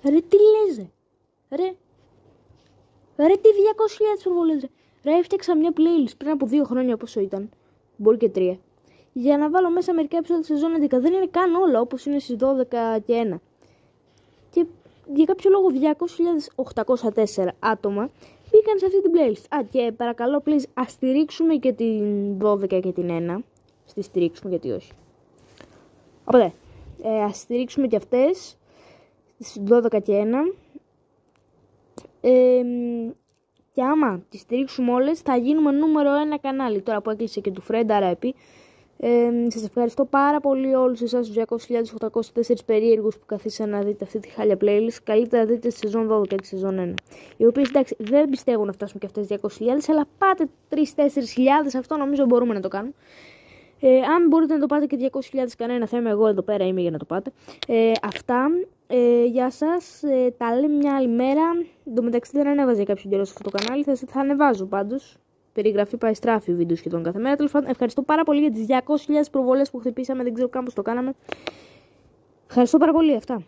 Ρε τι λες ρε τι 200.000 προβολές ρε. Ρε έφτιαξα μια playlist πριν από 2 χρόνια πόσο ήταν. Μπορεί και 3. Για να βάλω μέσα μερικά επεισόδια τη σεζόν 11. Δεν είναι καν όλα όπως είναι στις 12 και 1. Και για κάποιο λόγο 200.804 άτομα μπήκαν σε αυτή την playlist. Και παρακαλώ please ας στηρίξουμε και την 12 και την 1. Στη στηρίξουμε γιατί όχι. Οπότε ας στηρίξουμε και αυτές στις 12 και 1. Και άμα τις στηρίξουμε όλες θα γίνουμε νούμερο 1 κανάλι. Τώρα που έκλεισε και του Fred Arapi. Σας ευχαριστώ πάρα πολύ όλους εσάς τους 200.804 περίεργους που καθίσαν να δείτε αυτή τη χάλια playlist. Καλύτερα δείτε στη σεζόν 12 και τη σεζόν 1. Οι οποίες εντάξει δεν πιστεύω να φτάσουν και αυτές 200.000, αλλά πάτε 3-4 χιλιάδες, αυτό νομίζω μπορούμε να το κάνουμε. Αν μπορείτε να το πάτε και 200.000 κανένα θέμα, εγώ εδώ πέρα είμαι για να το πάτε. Αυτά. Γεια σας. Τα λέμε μια άλλη μέρα. Εν τω μεταξύ δεν ανέβαζε κάποιο καιρό σε αυτό το κανάλι. Θα ανεβάζω πάντως. Περιγραφή πάει στράφη βίντεο σχεδόν κάθε μέρα. Τέλος πάντων, ευχαριστώ πάρα πολύ για τις 200.000 προβολές που χτυπήσαμε. Δεν ξέρω καν πώς το κάναμε. Ευχαριστώ πάρα πολύ. Αυτά.